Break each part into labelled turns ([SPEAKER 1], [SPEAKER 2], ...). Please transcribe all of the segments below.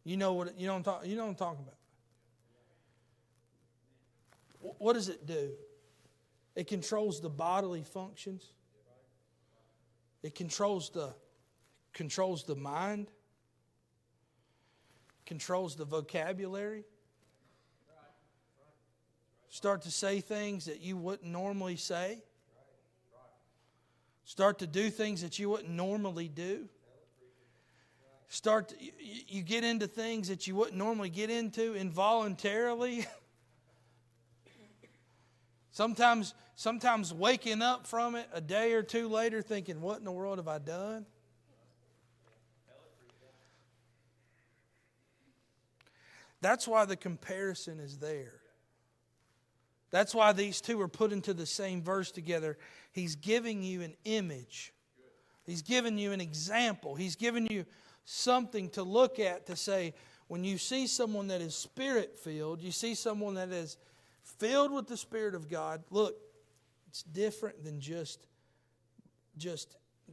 [SPEAKER 1] You know what I'm talking about. What does it do? It controls the bodily functions. It controls the mind. Controls the vocabulary. Start to say things that you wouldn't normally say. Start to do things that you wouldn't normally do. You get into things that you wouldn't normally get into involuntarily. Sometimes waking up from it a day or two later thinking, what in the world have I done? That's why the comparison is there. That's why these two are put into the same verse together. He's giving you an image. He's giving you an example. He's giving you something to look at to say, when you see someone that is Spirit-filled, you see someone that is filled with the Spirit of God, look, it's different than just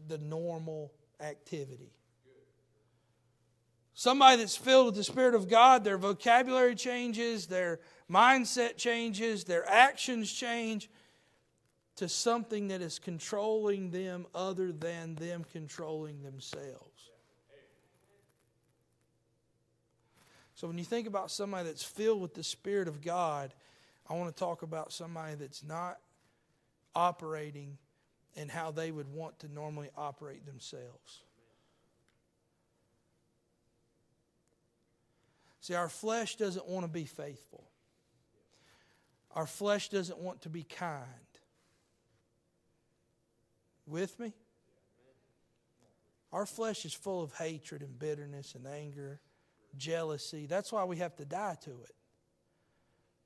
[SPEAKER 1] the normal activity. Somebody that's filled with the Spirit of God, their vocabulary changes, their mindset changes, their actions change to something that is controlling them other than them controlling themselves. So when you think about somebody that's filled with the Spirit of God, I want to talk about somebody that's not operating in how they would want to normally operate themselves. See, our flesh doesn't want to be faithful. Our flesh doesn't want to be kind. With me? Our flesh is full of hatred and bitterness and anger, jealousy. That's why we have to die to it.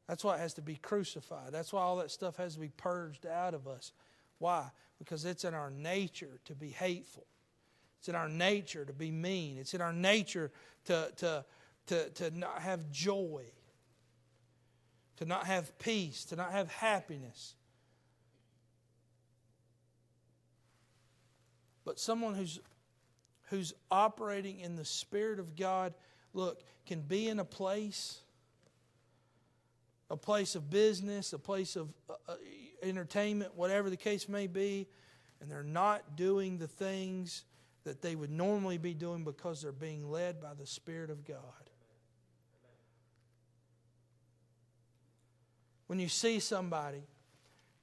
[SPEAKER 1] That's why it has to be crucified. That's why all that stuff has to be purged out of us. Why? Because it's in our nature to be hateful. It's in our nature to be mean. It's in our nature to not have joy, to not have peace, to not have happiness. But someone who's operating in the Spirit of God, look, can be in a place of business, a place of entertainment, whatever the case may be, and they're not doing the things that they would normally be doing because they're being led by the Spirit of God. When you see somebody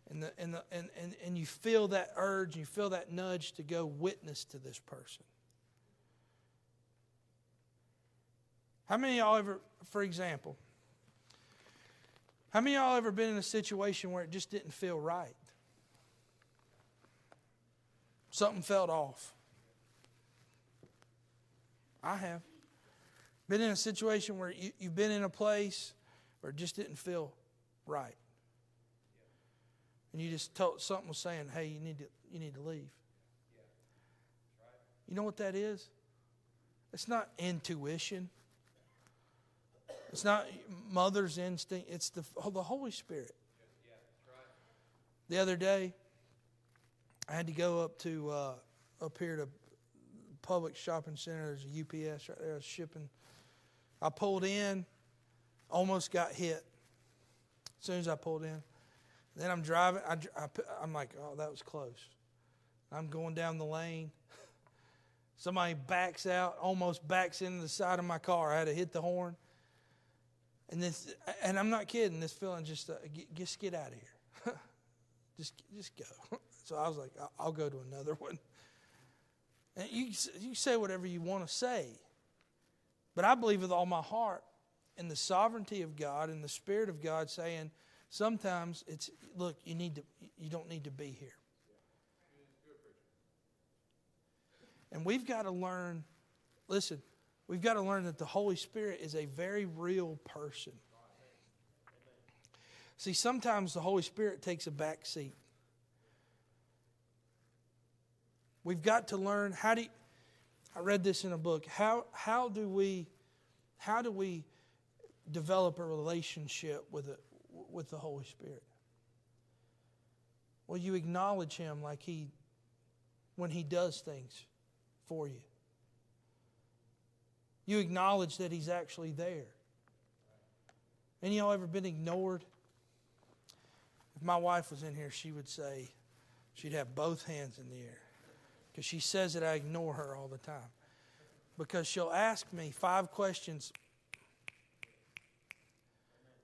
[SPEAKER 1] and you feel that urge, you feel that nudge to go witness to this person. How many of y'all ever, for example, how many of y'all ever been in a situation where it just didn't feel right? Something felt off. I have. Been in a situation where you've been in a place where it just didn't feel right. And you just told, something was saying, hey, you need to leave. You know what that is? It's not intuition. It's not mother's instinct. It's the Holy Spirit. The other day, I had to go up here to Public Shopping Center. There's a UPS right there. I was shipping. I pulled in, almost got hit as soon as I pulled in. Then I'm driving. I'm like, oh, that was close. I'm going down the lane. Somebody backs out, almost backs into the side of my car. I had to hit the horn. And I'm not kidding. This feeling just get out of here. just go. So I was like, I'll go to another one. And you say whatever you want to say, but I believe with all my heart in the sovereignty of God and the Spirit of God saying, sometimes it's look, you don't need to be here. And we've got to learn. Listen. We've got to learn that the Holy Spirit is a very real person. See, sometimes the Holy Spirit takes a back seat. We've got to learn I read this in a book. How do we develop a relationship with the Holy Spirit? Well, you acknowledge Him when He does things for you. You acknowledge that He's actually there. Any of y'all ever been ignored? If my wife was in here, she would say, she'd have both hands in the air. Because she says that I ignore her all the time. Because she'll ask me 5 questions.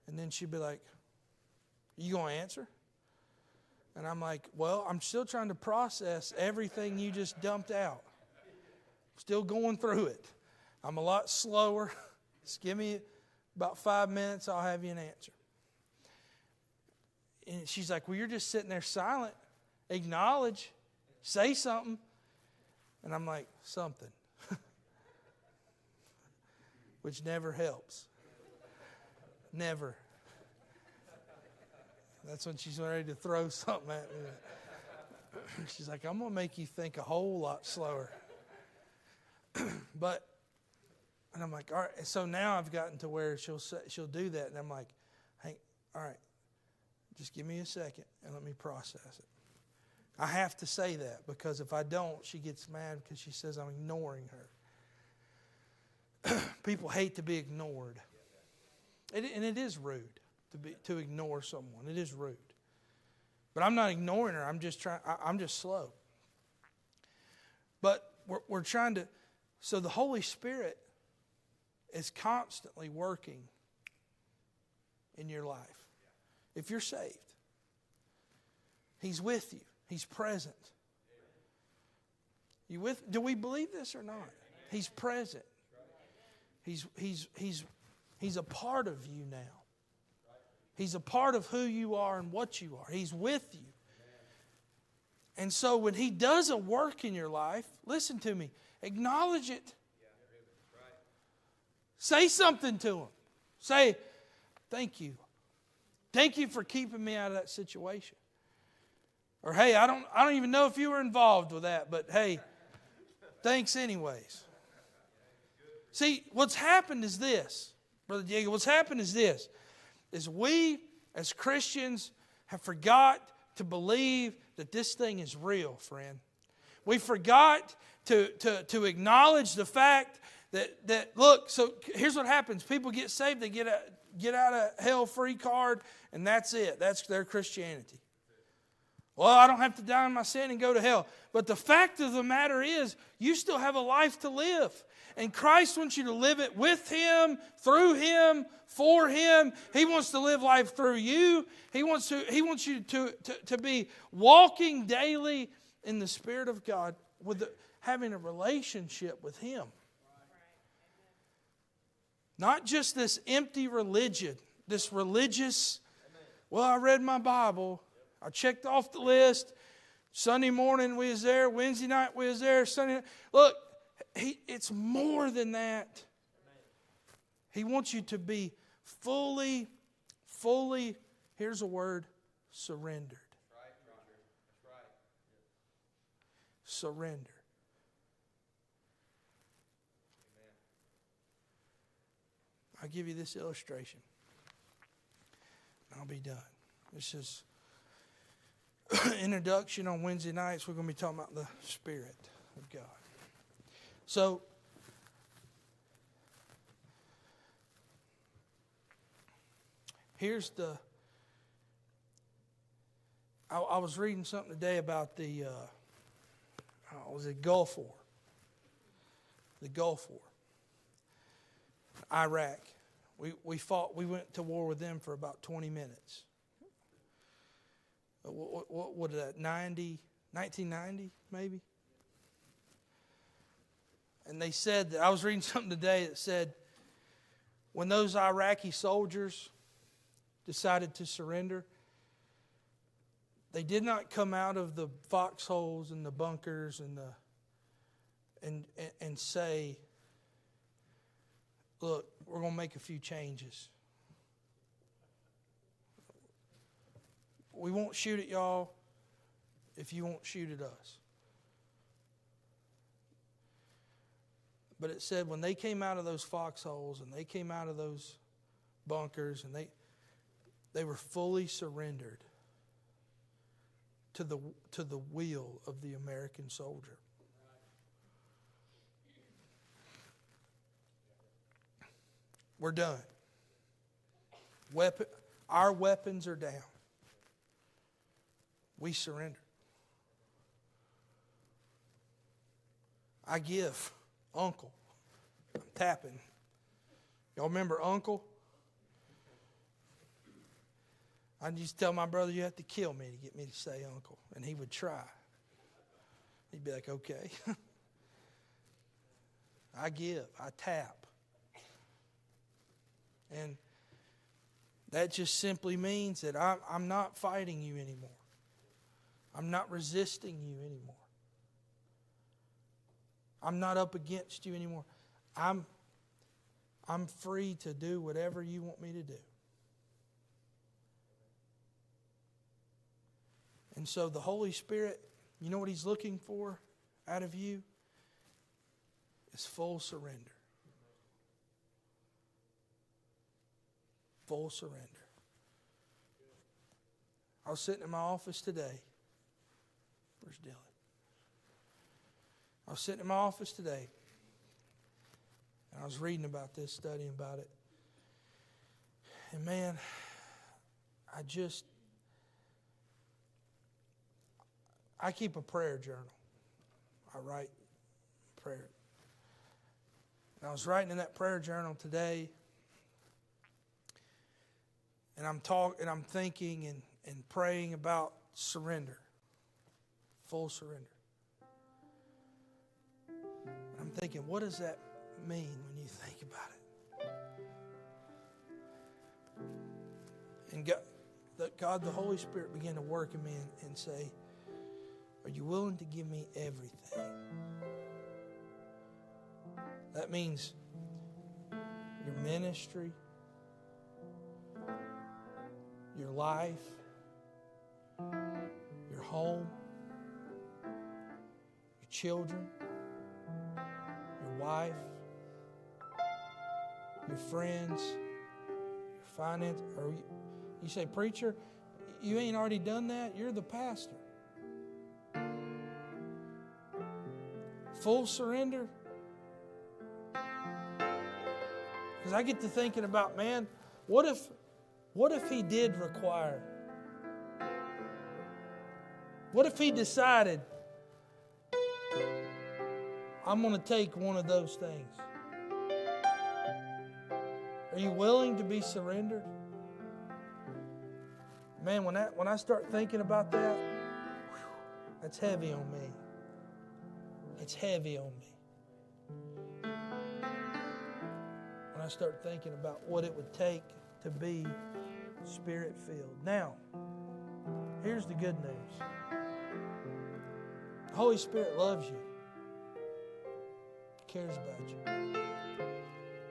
[SPEAKER 1] And then she'd be like, you going to answer? And I'm like, well, I'm still trying to process everything you just dumped out. Still going through it. I'm a lot slower. Just give me about 5 minutes, I'll have you an answer. And she's like, well, you're just sitting there silent. Acknowledge. Say something. And I'm like, something. Which never helps. Never. That's when she's ready to throw something at me. She's like, I'm going to make you think a whole lot slower. And I'm like, all right. So now I've gotten to where she'll do that. And I'm like, hey, all right, just give me a second and let me process it. I have to say that because if I don't, she gets mad because she says I'm ignoring her. People hate to be ignored. And it is rude to ignore someone. It is rude. But I'm not ignoring her. I'm just slow. But we're trying to. So the Holy Spirit is constantly working in your life. If you're saved, He's with you. He's present. You with? Do we believe this or not? He's present. He's a part of you now. He's a part of who you are and what you are. He's with you. And so when He does a work in your life, listen to me, acknowledge it. Say something to Him. Say, thank you. Thank you for keeping me out of that situation. Or, hey, I don't even know if you were involved with that, but hey, thanks anyways. See, what's happened is this, Brother Diego, what's happened is this, is we as Christians have forgot to believe that this thing is real, friend. We forgot to acknowledge the fact that look, so here's what happens. People get saved, they get out of hell free card, and that's it. That's their Christianity. Well, I don't have to die in my sin and go to hell. But the fact of the matter is, you still have a life to live. And Christ wants you to live it with Him, through Him, for Him. He wants to live life through you. He wants you to be walking daily in the Spirit of God, having a relationship with Him. Not just this empty religion, this religious, well, I read my Bible, I checked off the list, Sunday morning we was there, Wednesday night we was there, Sunday night. Look, it's more than that. He wants you to be fully, here's a word, surrendered. Surrender. I'll give you this illustration. I'll be done. This is introduction on Wednesday nights. We're going to be talking about the Spirit of God. So, here's the... I was reading something today about the... was it Gulf War? The Gulf War. Iraq. We fought. We went to war with them for about 20 minutes. What is that? 1990 maybe. And they said that I was reading something today that said when those Iraqi soldiers decided to surrender, they did not come out of the foxholes and the bunkers and say, look, we're going to make a few changes. We won't shoot at y'all if you won't shoot at us. But it said when they came out of those foxholes and they came out of those bunkers and they were fully surrendered to the will of the American soldier. We're done. Our weapons are down. We surrender. I give. Uncle. I'm tapping. Y'all remember Uncle? I used to tell my brother, you have to kill me to get me to say Uncle. And he would try. He'd be like, okay. I give. I tap. And that just simply means that I'm not fighting you anymore. I'm not resisting you anymore. I'm not up against you anymore. I'm free to do whatever you want me to do. And so the Holy Spirit, you know what He's looking for out of you? Is full surrender. Full surrender. I was sitting in my office today. Where's Dylan? I was sitting in my office today. And I was reading about this, studying about it. And man, I keep a prayer journal. I write prayer. And I was writing in that prayer journal today. And I'm thinking and praying about surrender. Full surrender. And I'm thinking, what does that mean when you think about it? And God, the Holy Spirit began to work in me and say, are you willing to give me everything? That means your ministry, your life, your home, your children, your wife, your friends, your finance. Or you say, preacher, you ain't already done that? You're the pastor. Full surrender. Because I get to thinking about, man, what if He did require? What if He decided, I'm going to take one of those things? Are you willing to be surrendered? Man, when I start thinking about that, that's heavy on me. It's heavy on me. When I start thinking about what it would take to be Spirit-filled. Now, here's the good news. The Holy Spirit loves you. He cares about you.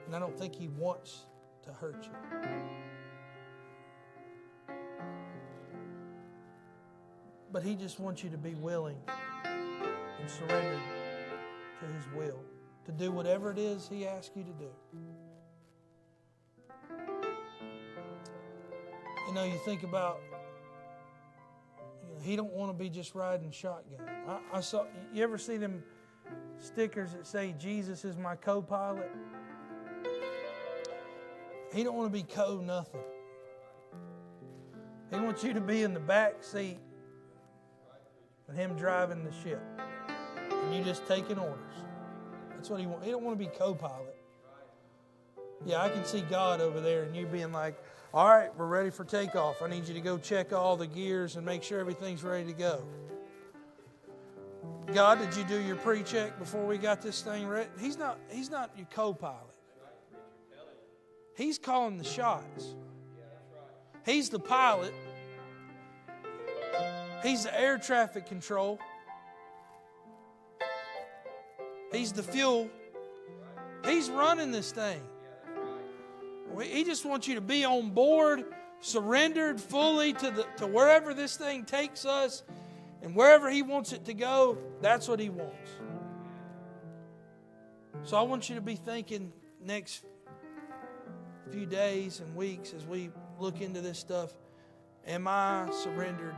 [SPEAKER 1] And I don't think He wants to hurt you. But He just wants you to be willing and surrendered to His will, to do whatever it is He asks you to do. You know, you think about, He don't want to be just riding shotgun. I saw. You ever see them stickers that say Jesus is my co-pilot? He don't want to be co-nothing. He wants you to be in the back seat and Him driving the ship. And you just taking orders. That's what He wants. He don't want to be co-pilot. Yeah, I can see God over there and you being like, all right, we're ready for takeoff. I need you to go check all the gears and make sure everything's ready to go. God, did you do your pre-check before we got this thing ready? He's not your co-pilot. He's calling the shots. He's the pilot. He's the air traffic control. He's the fuel. He's running this thing. He just wants you to be on board, surrendered fully to wherever this thing takes us, and wherever He wants it to go, that's what He wants. So I want you to be thinking next few days and weeks as we look into this stuff, am I surrendered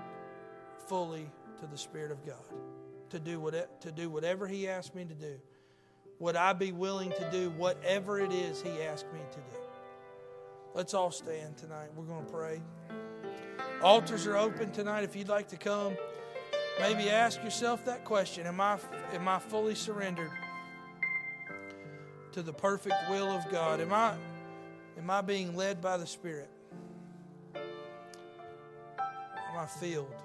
[SPEAKER 1] fully to the Spirit of God to do whatever He asked me to do? Would I be willing to do whatever it is He asked me to do? Let's all stand tonight. We're going to pray. Altars are open tonight. If you'd like to come, maybe ask yourself that question. Am I fully surrendered to the perfect will of God? Am I being led by the Spirit? Am I filled?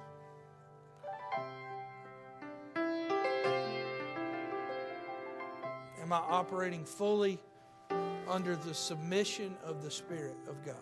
[SPEAKER 1] Am I operating fully under the submission of the Spirit of God?